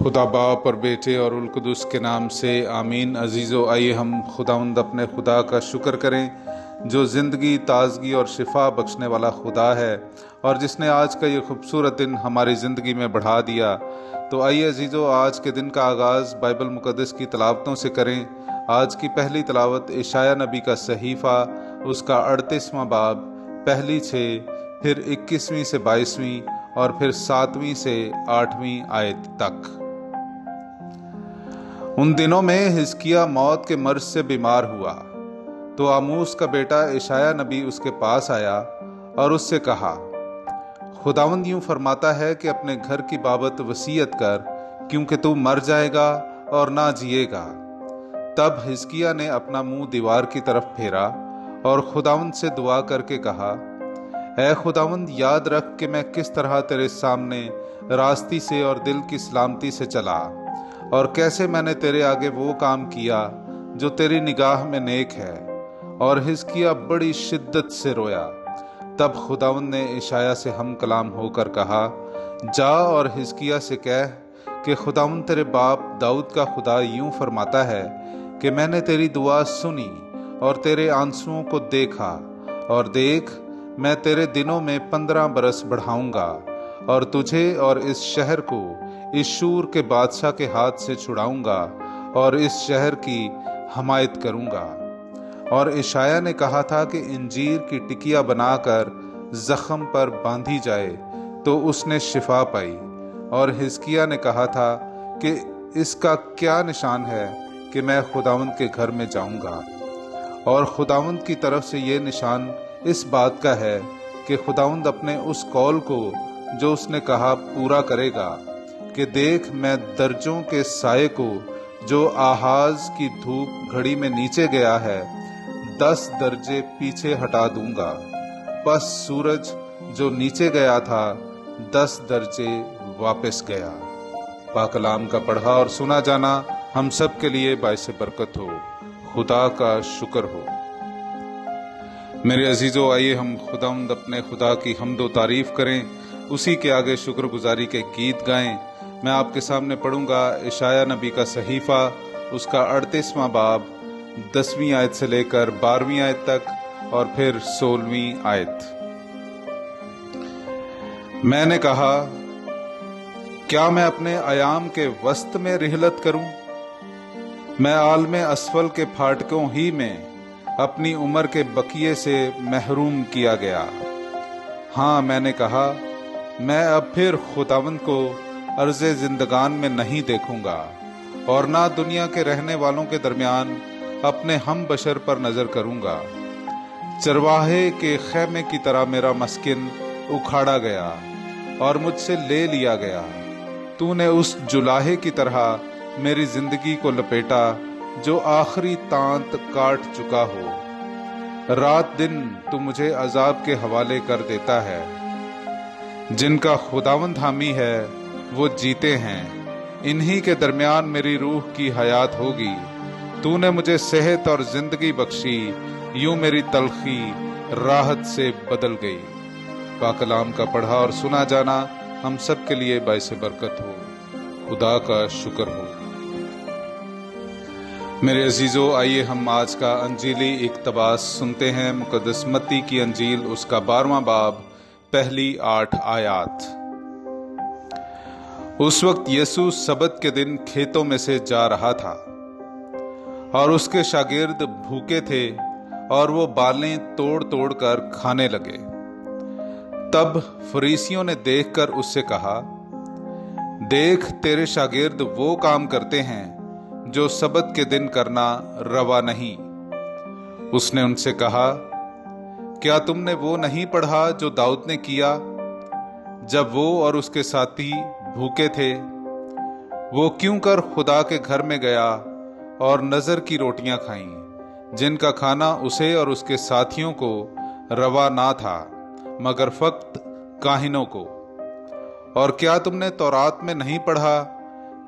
खुदा बाप और बेटे और उल कुदुस के नाम से आमीन। अजीज़ो, आइए हम खुदावंद अपने खुदा का शुक्र करें जो ज़िंदगी, ताजगी और शिफा बख्शने वाला खुदा है और जिसने आज का ये खूबसूरत दिन हमारी ज़िंदगी में बढ़ा दिया। तो आइए अजीज़ो, आज के दिन का आगाज़ बाइबल मुक़द्दस की तलावतों से करें। आज की पहली तलावत यशायाह नबी का सहीफ़ा, उसका 38वां बाब, पहली 6, फिर 21वीं से 22वीं और फिर 7वीं से 8वीं आयत तक। उन दिनों में हिजकिय्याह मौत के मर्ज से बीमार हुआ तो आमोस का बेटा यशायाह नबी उसके पास आया और उससे कहा, खुदावंद यूं फरमाता है कि अपने घर की बाबत वसीयत कर, क्योंकि तू मर जाएगा और ना जिएगा। तब हिजकिय्याह ने अपना मुंह दीवार की तरफ फेरा और खुदावंद से दुआ करके कहा, ऐ खुदावंद, याद रख कि मैं किस तरह तेरे सामने रास्ती से और दिल की सलामती से चला और कैसे मैंने तेरे आगे वो काम किया जो तेरी निगाह में नेक है। और हिजकिय्याह बड़ी शिद्दत से रोया। तब खुदावंद ने यशायाह से हम कलाम होकर कहा, जा और हिजकिय्याह से कह कि खुदावंद तेरे बाप दाऊद का खुदा यूं फरमाता है कि मैंने तेरी दुआ सुनी और तेरे आंसुओं को देखा, और देख, मैं तेरे दिनों में 15 बरस बढ़ाऊंगा और तुझे और इस शहर को इस शूर के बादशाह के हाथ से छुड़ाऊंगा और इस शहर की हमायत करूंगा। और यशायाह ने कहा था कि इंजीर की टिकिया बनाकर जख्म पर बांधी जाए तो उसने शिफा पाई। और हिजकिय्याह ने कहा था कि इसका क्या निशान है कि मैं खुदावंद के घर में जाऊंगा। और खुदावंद की तरफ से ये निशान इस बात का है कि खुदावंद अपने उस कौल को जो उसने कहा पूरा करेगा कि देख, मैं दर्जों के साये को जो आहाज की धूप घड़ी में नीचे गया है 10 दर्जे पीछे हटा दूंगा। बस सूरज जो नीचे गया था 10 दर्जे वापस गया। पाकलाम का पढ़ा और सुना जाना हम सब के लिए बाइस बरकत हो। खुदा का शुक्र हो। मेरे अजीजों, आइए हम खुदावंद अपने खुदा की हम्दो तारीफ करें, उसी के आगे शुक्रगुजारी के गीत गाएं। मैं आपके सामने पढ़ूंगा यशायाह नबी का सहीफा, उसका 38वां बाब, 10वीं आयत से लेकर 12वीं आयत तक और फिर 16वीं आयत। मैंने कहा, क्या मैं अपने अयाम के वस्त में रिहलत करूं? मैं आलमे असफल के फाटकों ही में अपनी उम्र के बकिए से महरूम किया गया। हाँ, मैंने कहा, मैं अब फिर खुदावंद को अर्ज़े जिंदगान में नहीं देखूंगा और ना दुनिया के रहने वालों के दरमियान अपने हम बशर पर नजर करूंगा। चरवाहे के खैमे की तरह मेरा मस्किन उखाड़ा गया और मुझसे ले लिया गया। तूने उस जुलाहे की तरह मेरी जिंदगी को लपेटा जो आखिरी तांत काट चुका हो। रात दिन तू मुझे अजाब के हवाले कर देता है। जिनका खुदावंद हामी है वो जीते हैं, इन्हीं के दरमियान मेरी रूह की हयात होगी। तूने मुझे सेहत और जिंदगी बख्शी, यूं मेरी तलखी राहत से बदल गई। पाकलाम का पढ़ा और सुना जाना हम सब के लिए बाइस बरकत हो। खुदा का शुक्र हो। मेरे अजीजों, आइए हम आज का अंजीली इक्तबास सुनते हैं। मुकद्दस मत्ती की अंजील, उसका 12वां बाब, पहली 8 आयात। उस वक्त यीशु सबत के दिन खेतों में से जा रहा था और उसके शागिर्द भूखे थे और वो बालें तोड़ तोड़ कर खाने लगे। तब फरीसियों ने देखकर उससे कहा, देख, तेरे शागिर्द वो काम करते हैं जो सबत के दिन करना रवा नहीं। उसने उनसे कहा, क्या तुमने वो नहीं पढ़ा जो दाऊद ने किया जब वो और उसके साथी भूखे थे? वो क्यों कर खुदा के घर में गया और नजर की रोटियां खाईं, जिनका खाना उसे और उसके साथियों को रवा ना था, मगर फक्त काहिनों को। और क्या तुमने तौरात में नहीं पढ़ा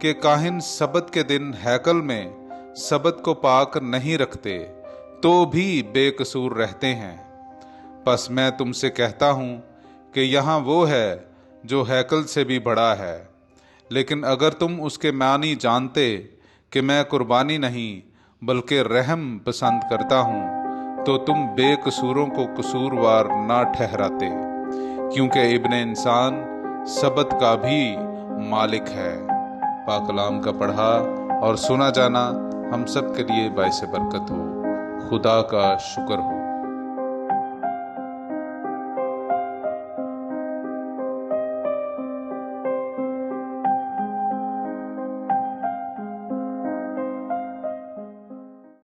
कि काहिन सबत के दिन हैकल में सबत को पाक नहीं रखते तो भी बेकसूर रहते हैं? बस मैं तुमसे कहता हूं कि यहाँ वो है जो हैकल से भी बड़ा है। لیکن اگر تم اس کے معنی جانتے کہ میں قربانی نہیں بلکہ رحم پسند کرتا ہوں تو تم بے قصوروں کو قصوروار نہ ٹھہراتے، کیونکہ ابن انسان سبت کا بھی مالک ہے۔ پاک کلام کا پڑھا اور سنا جانا ہم سب کے لیے باعث برکت ہو۔ خدا کا شکر ہو۔